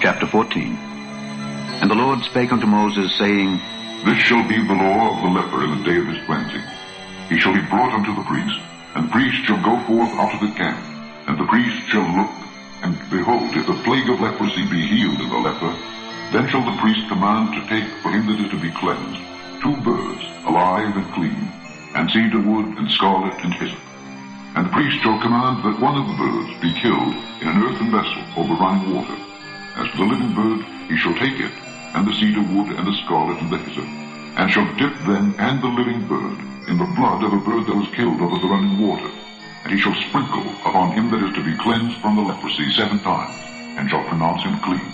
Chapter 14. And the Lord spake unto Moses, saying, This shall be the law of the leper in the day of his cleansing. He shall be brought unto the priest, and the priest shall go forth out of the camp, and the priest shall look, and behold, if the plague of leprosy be healed in the leper, then shall the priest command to take for him that is to be cleansed 2 birds, alive and clean, and cedar wood, and scarlet, and hyssop. And the priest shall command that one of the birds be killed in an earthen vessel over running water. As for the living bird, he shall take it, and the cedar wood, and the scarlet, and the hyssop, and shall dip them and the living bird in the blood of a bird that was killed over the running water. And he shall sprinkle upon him that is to be cleansed from the leprosy 7 times, and shall pronounce him clean,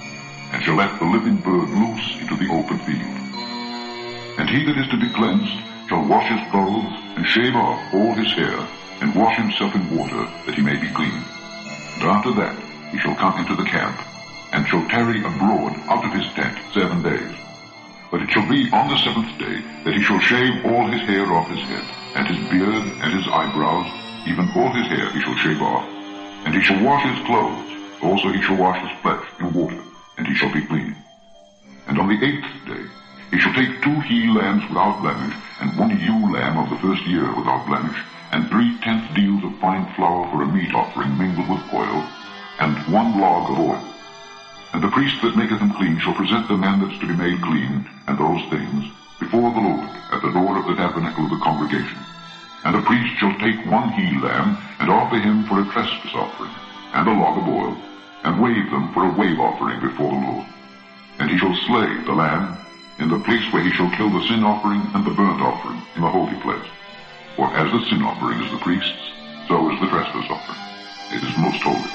and shall let the living bird loose into the open field. And he that is to be cleansed shall wash his clothes, and shave off all his hair, and wash himself in water, that he may be clean. And after that he shall come into the camp, and shall tarry abroad out of his tent 7 days. But it shall be on the 7th day that he shall shave all his hair off his head, and his beard, and his eyebrows, even all his hair he shall shave off. And he shall wash his clothes, also he shall wash his flesh in water, and he shall be clean. And on the 8th day he shall take 2 he-lambs without blemish, and 1 ewe lamb of the first year without blemish, and 3/10 deals of fine flour for a meat offering mingled with oil, and 1 log of oil. And the priest that maketh him clean shall present the man that is to be made clean, and those things, before the Lord, at the door of the tabernacle of the congregation. And the priest shall take 1 he-lamb, and offer him for a trespass offering, and a log of oil, and wave them for a wave offering before the Lord. And he shall slay the lamb in the place where he shall kill the sin offering and the burnt offering in the holy place. For as the sin offering is the priest's, so is the trespass offering. It is most holy.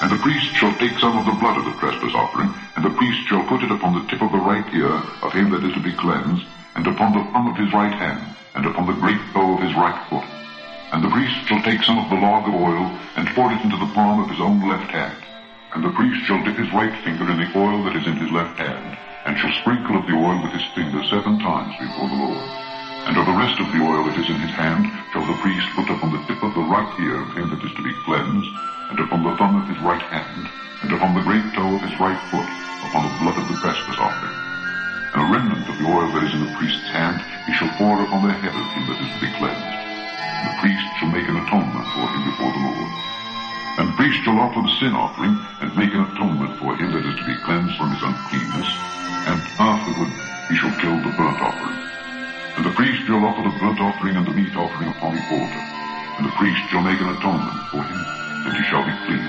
And the priest shall take some of the blood of the trespass offering, and the priest shall put it upon the tip of the right ear of him that is to be cleansed, and upon the thumb of his right hand, and upon the great toe of his right foot. And the priest shall take some of the log of oil, and pour it into the palm of his own left hand. And the priest shall dip his right finger in the oil that is in his left hand, and shall sprinkle of the oil with his finger 7 times before the Lord. And of the rest of the oil that is in his hand shall the priest put upon the tip of the right ear of him that is to be cleansed, and upon the thumb of his right hand, and upon the great toe of his right foot, upon the blood of the trespass offering. And a remnant of the oil that is in the priest's hand he shall pour upon the head of him that is to be cleansed. And the priest shall make an atonement for him before the Lord. And the priest shall offer the sin offering, and make an atonement for him that is to be cleansed from his uncleanness, and afterward he shall kill the burnt offering. And the priest shall offer the burnt offering and the meat offering upon the altar, and the priest shall make an atonement for him, and he shall be clean.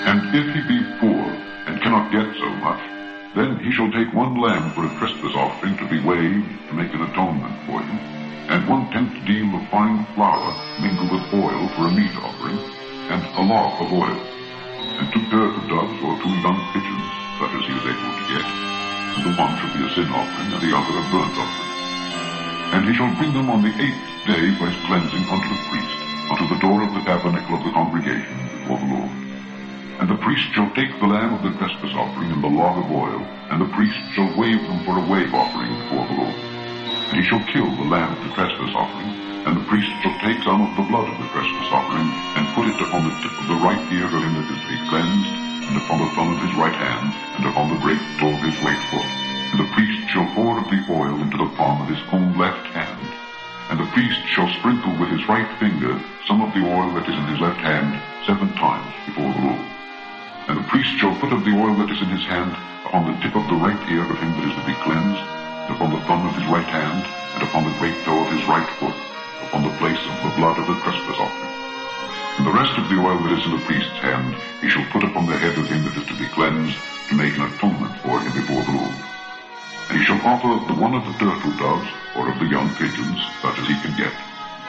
And if he be poor, and cannot get so much, then he shall take 1 lamb for a trespass offering to be waved, to make an atonement for him, and 1/10 deal of fine flour mingled with oil for a meat offering, and a log of oil, and 2 turtle doves or 2 young pigeons, such as he is able to get, and the one shall be a sin offering, and the other a burnt offering. And he shall bring them on the 8th day for his cleansing unto the priest, unto the door of the tabernacle of the congregation before the Lord. And the priest shall take the lamb of the trespass offering and the log of oil, and the priest shall wave them for a wave offering before the Lord. And he shall kill the lamb of the trespass offering, and the priest shall take some of the blood of the trespass offering, and put it upon the tip of the right ear of him that is to be cleansed, and upon the thumb of his right hand, and upon the great toe of his right foot. And the priest shall pour of the oil into the palm of his own left hand. And the priest shall sprinkle with his right finger some of the oil that is in his left hand 7 times before the Lord. And the priest shall put of the oil that is in his hand upon the tip of the right ear of him that is to be cleansed, and upon the thumb of his right hand, and upon the great toe of his right foot, upon the place of the blood of the trespass offering. And the rest of the oil that is in the priest's hand he shall put upon the head of him that is to be cleansed, to make an atonement for him before the Lord. And he shall offer the one of the turtle doves, or of the young pigeons, such as he can get,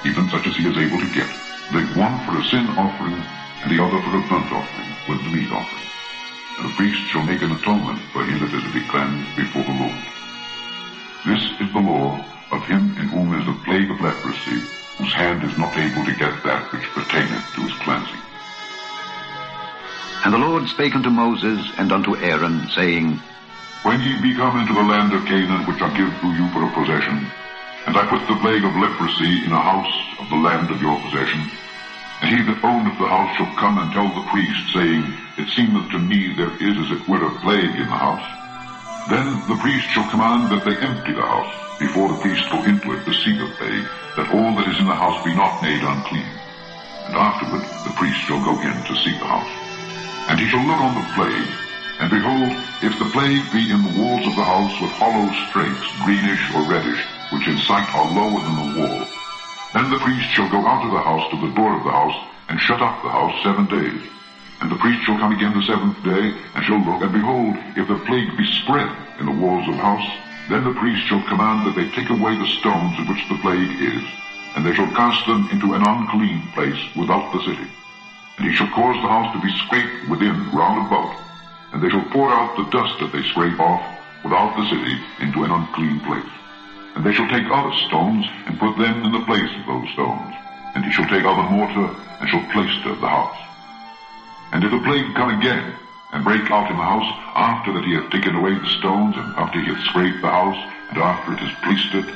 even such as he is able to get, the one for a sin offering, and the other for a burnt offering, with the meat offering. And the priest shall make an atonement for him that is to be cleansed before the Lord. This is the law of him in whom is the plague of leprosy, whose hand is not able to get that which pertaineth to his cleansing. And the Lord spake unto Moses and unto Aaron, saying, When ye be come into the land of Canaan, which I give to you for a possession, and I put the plague of leprosy in a house of the land of your possession, And he that owneth the house shall come and tell the priest, saying, It seemeth to me there is as it were a plague in the house. Then the priest shall command that they empty the house, before the priest go into it to see the plague, that all that is in the house be not made unclean. And afterward the priest shall go in to see the house. And he shall look on the plague, and behold, if the plague be in the walls of the house with hollow strakes, greenish or reddish, which in sight are lower than the wall, then the priest shall go out of the house to the door of the house, and shut up the house 7 days. And the priest shall come again the 7th day, and shall look, and behold, if the plague be spread in the walls of the house, then the priest shall command that they take away the stones in which the plague is, and they shall cast them into an unclean place without the city. And he shall cause the house to be scraped within round about, and they shall pour out the dust that they scrape off without the city into an unclean place. And they shall take other stones, and put them in the place of those stones. And he shall take other mortar, and shall plaister the house. And if the plague come again, and break out in the house, after that he hath taken away the stones, and after he hath scraped the house, and after it is plaistered,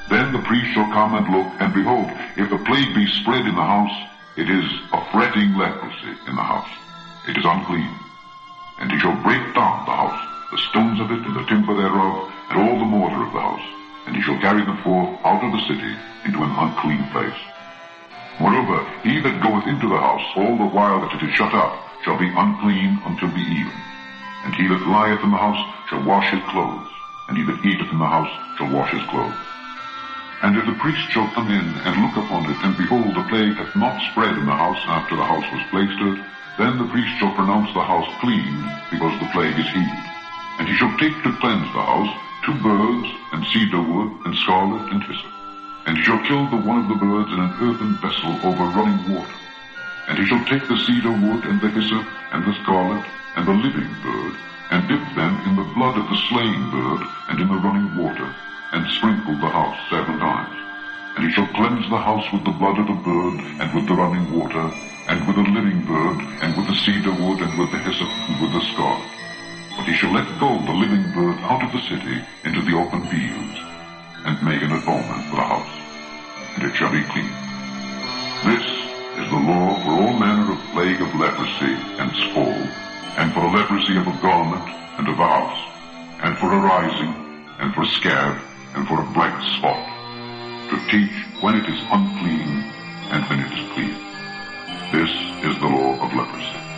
then the priest shall come and look, and behold, if the plague be spread in the house, it is a fretting leprosy in the house. It is unclean. And he shall break down the house, the stones of it, and the timber thereof, and all the mortar of the house, and he shall carry them forth out of the city into an unclean place. Moreover, he that goeth into the house all the while that it is shut up shall be unclean until the even. And he that lieth in the house shall wash his clothes, and he that eateth in the house shall wash his clothes. And if the priest shall come in and look upon it, and behold, the plague hath not spread in the house after the house was plaistered, then the priest shall pronounce the house clean, because the plague is healed. And he shall take to cleanse the house 2 birds, and cedar wood, and scarlet, and hyssop. And he shall kill the one of the birds in an earthen vessel over running water. And he shall take the cedar wood, and the hyssop, and the scarlet, and the living bird, and dip them in the blood of the slain bird, and in the running water, and sprinkle the house 7 times. And he shall cleanse the house with the blood of the bird, and with the running water, and with the living bird, and with the cedar wood, and with the hyssop, and with the scarlet. But he shall let go the living bird out of the city into the open fields, and make an atonement for the house, and it shall be clean. This is the law for all manner of plague of leprosy and scald, and for the leprosy of a garment and of a house, and for a rising, and for a scab, and for a black spot, to teach when it is unclean and when it is clean. This is the law of leprosy.